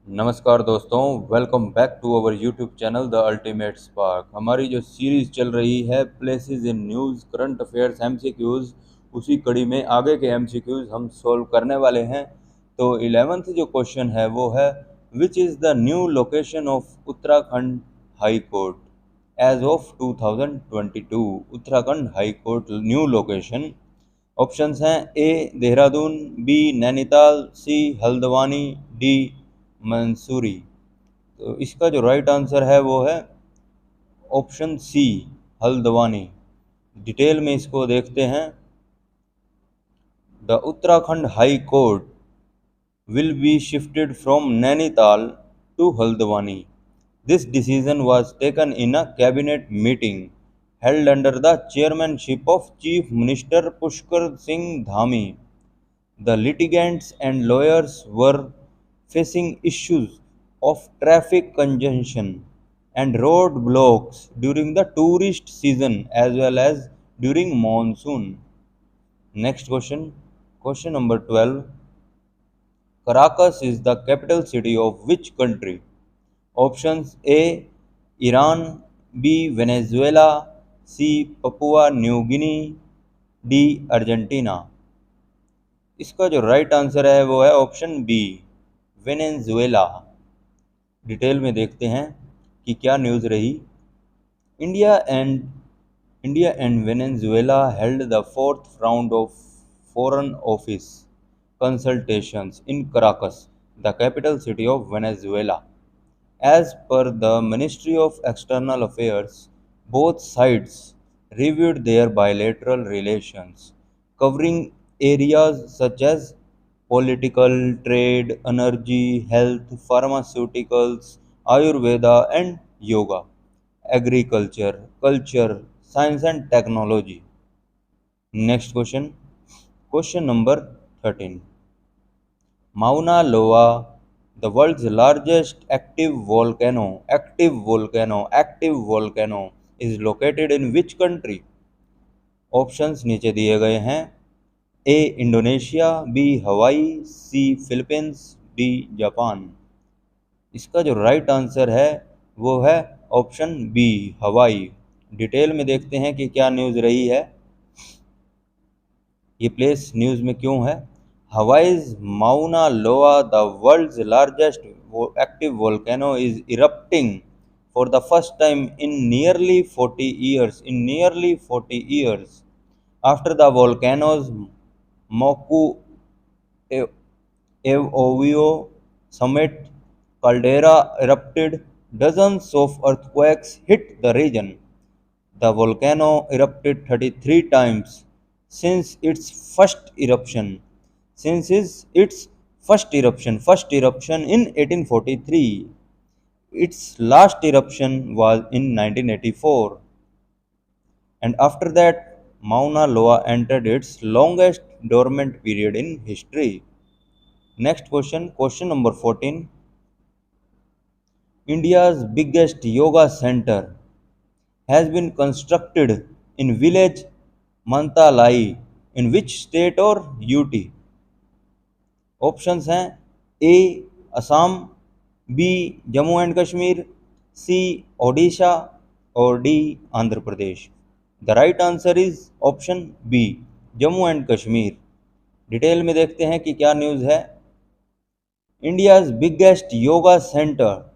नमस्कार दोस्तों, welcome back to our YouTube channel the ultimate spark. हमारी जो सीरीज़ चल रही है places in news current affairs MCQs, उसी कड़ी में आगे के एमसीक्यूज़ हम सॉल्व करने वाले हैं। तो 11th जो क्वेश्चन है वो है, which is the new location of Uttarakhand high court as of 2022। Uttarakhand high court new location. Options हैं A Dehradun, B Nainital, C Haldwani, D Mussoorie. तो इसका जो राइट आंसर है वो है ऑप्शन सी हल्द्वानी। डिटेल में इसको देखते हैं। The Uttarakhand high court will be shifted from Nainital to Haldwani. This decision was taken in a cabinet meeting held under the chairmanship of Chief Minister Pushkar Singh Dhami. The litigants and lawyers were facing issues of traffic congestion and roadblocks during the tourist season as well as during monsoon. Next question, question number 12. Caracas is the capital city of which country? Options A Iran, B Venezuela, C Papua New Guinea, D Argentina। इसका जो right answer है वो है option B Venezuela. Detail में देखते हैं कि क्या न्यूज़ रही। India and India and Venezuela held the fourth round of Foreign Office consultations in Caracas, the capital city of Venezuela. As per the Ministry of External Affairs, both sides reviewed their bilateral relations, covering areas such as political, trade, energy, health, pharmaceuticals, Ayurveda, and yoga, agriculture, culture, science, and technology. Next question, question number 13. Mauna Loa, the world's largest active volcano is located in which country? Options नीचे दिए गए हैं। ए Indonesia, B हवाई, सी Philippines, D Japan. इसका जो right answer है वो है ऑप्शन बी हवाई। डिटेल में देखते हैं कि क्या न्यूज़ रही है, ये प्लेस न्यूज़ में क्यों है। Hawaii's Mauna Loa, the world's largest active volcano, is erupting for the first time in nearly 40 years. After the volcano's Moku Eovio summit caldera erupted, dozens of earthquakes hit the region. The volcano erupted 33 times since its first eruption. First eruption in 1843. Its last eruption was in 1984. And after that, Mauna Loa entered its longest dormant period in history. Next question, question number 14. India's biggest yoga center has been constructed in village Mantalai in which state or UT? Options हैं A Assam, B Jammu and Kashmir, C Odisha और D Andhra Pradesh. The right answer is option B Jammu and Kashmir. Detail में देखते हैं कि क्या news है। India's biggest yoga centre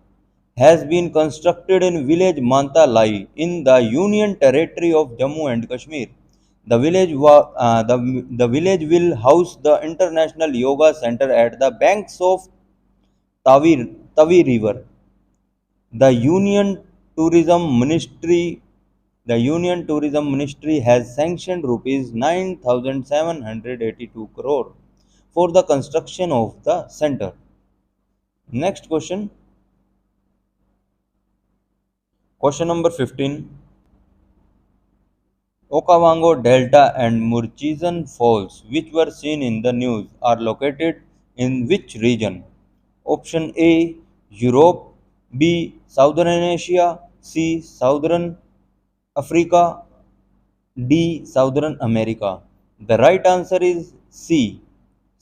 has been constructed in village Mantalai in the Union Territory of Jammu and Kashmir. The village will house the International Yoga Center at the banks of Tavi River. The Union Tourism Ministry has sanctioned rupees 9,782 crore for the construction of the center. Next question. Question number 15. Okavango Delta and Murchison Falls, which were seen in the news, are located in which region? Option A Europe, B Southern Asia, C Southern Africa, D Southern America. The right answer is C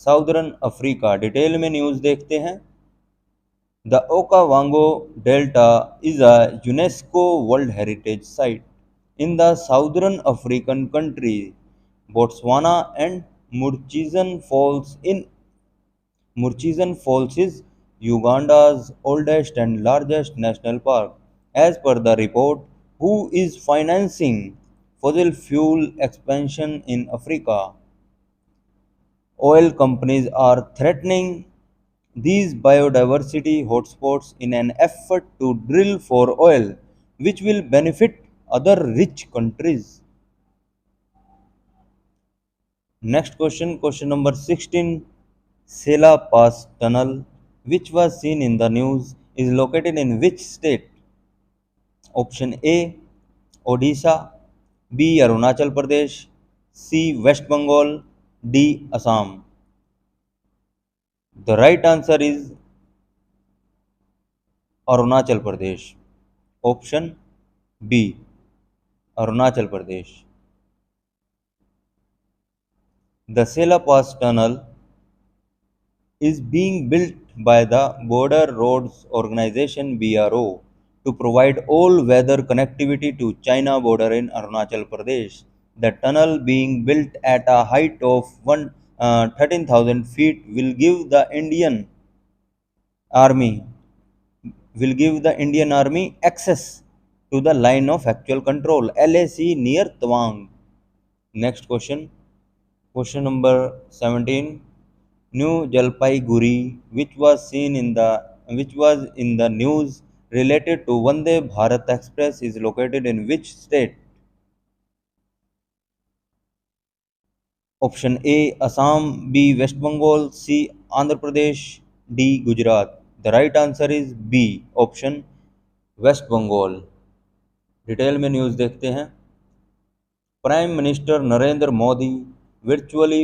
Southern Africa. Detail में news देखते हैं। The Okavango Delta is a UNESCO World Heritage Site in the southern African country Botswana, and Murchison Falls is Uganda's oldest and largest national park. As per the report, who is financing fossil fuel expansion in Africa? Oil companies are threatening these biodiversity hotspots in an effort to drill for oil, which will benefit other rich countries. Next question, question number 16. Sela Pass Tunnel, which was seen in the news, is located in which state? Option A, Odisha, B, Arunachal Pradesh, C, West Bengal, D, Assam. The right answer is Arunachal Pradesh. Option B, Arunachal Pradesh. The Sela Pass Tunnel is being built by the Border Roads Organization (BRO) to provide all-weather connectivity to China border in Arunachal Pradesh. The tunnel, being built at a height of 13,000 feet, Army will give the Indian Army access to the line of actual control (LAC) near Tawang. Next question. Question number 17. New Jalpaiguri, which was in the news related to Vande Bharat Express, is located in which state? Option A, Assam, B, West Bengal, C, Andhra Pradesh, D, Gujarat. The right answer is B, option West Bengal. Detail में news देखते हैं. Prime Minister Narendra Modi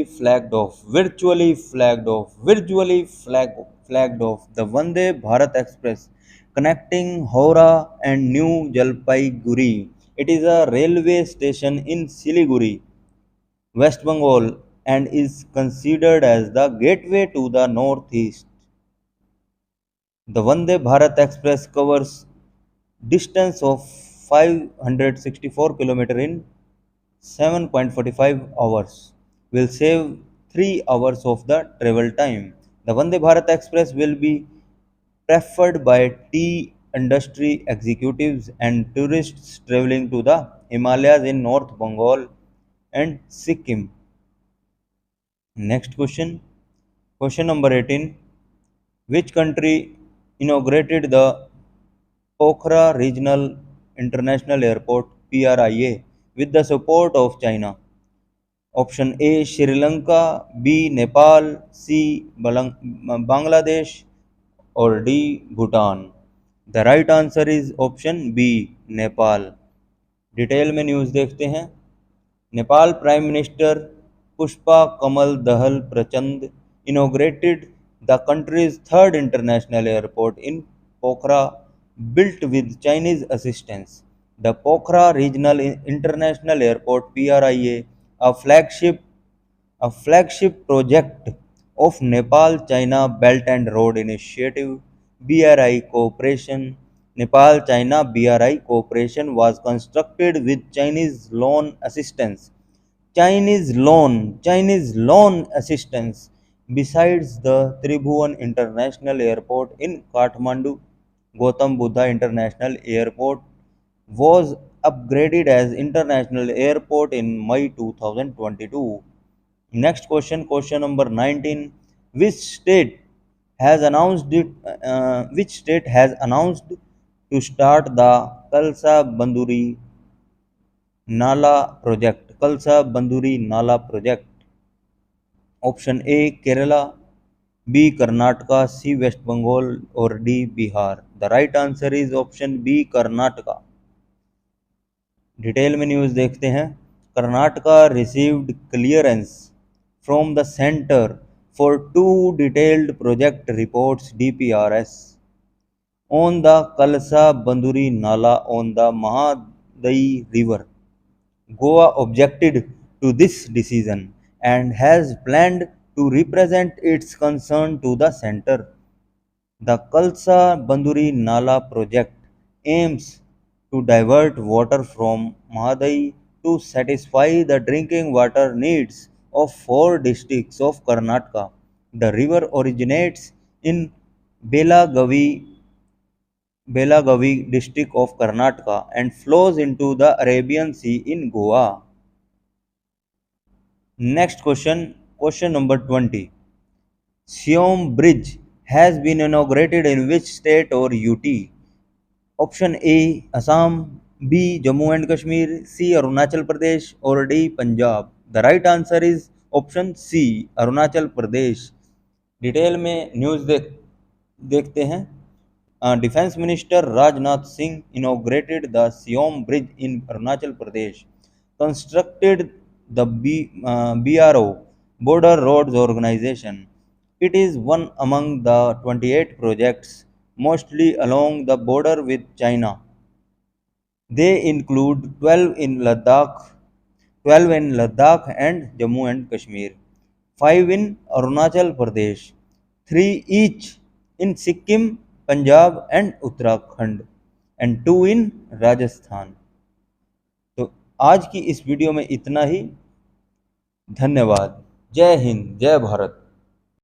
flagged off the Vande Bharat Express connecting Howrah and New Jalpaiguri. It is a railway station in Siliguri, West Bengal, and is considered as the gateway to the northeast. The Vande Bharat Express covers distance of 564 km in 7.45 hours, will save 3 hours of the travel time. The Vande Bharat Express will be preferred by tea industry executives and tourists traveling to the Himalayas in North Bengal and Sikkim. Next question. Question number 18. Which country inaugurated the Pokhara Regional International Airport (PRIA) with the support of China? Option A, Sri Lanka, B, Nepal, C, Bangladesh, or D, Bhutan. The right answer is option B, Nepal. Detail में news देखते हैं. Nepal prime minister Pushpa Kamal Dahal प्रचंड inaugurated the country's third international airport in Pokhara, built with Chinese assistance. The Pokhara Regional International Airport (PRIA), a flagship a flagship project of Nepal-China Belt and Road Initiative (BRI) cooperation. Nepal-China BRI cooperation was constructed with Chinese loan assistance. Besides the Tribhuvan International Airport in Kathmandu, Gautam Buddha International Airport was upgraded as international airport in May 2022. Next question, question number 19. Which state has announced to start the Kalsa Banduri Nala project? Option A, Kerala, B, Karnataka, C, West Bengal, or D, Bihar. The right answer is option B, Karnataka. Detail में news देखते हैं. Karnataka received clearance from the center for two detailed project reports (DPRs) on the Kalsa Banduri Nala on the Mahadayi River. Goa objected to this decision and has planned to represent its concern to the center. The Kalsa Banduri Nala project aims to divert water from Mahadai to satisfy the drinking water needs of 4 districts of Karnataka. The river originates in Belagavi, Belagavi district of Karnataka and flows into the Arabian Sea in Goa. Next question, question number 20. Siom Bridge has been inaugurated in which state or UT? Option A Assam, B Jammu and Kashmir, C Arunachal Pradesh or D Punjab. The right answer is option C Arunachal Pradesh. Detail में news देखते हैं. Defense Minister Rajnath Singh inaugurated the Siom Bridge in Arunachal Pradesh, constructed the BRO Border Roads Organization. It is one among the 28 projects, mostly along the border with China. They include 12 in Ladakh and Jammu and Kashmir, 5 in Arunachal Pradesh, 3 each in Sikkim, Punjab and Uttarakhand and 2 in Rajasthan. तो आज की इस video में इतना ही. धन्यवाद. जय हिंद, जय भारत.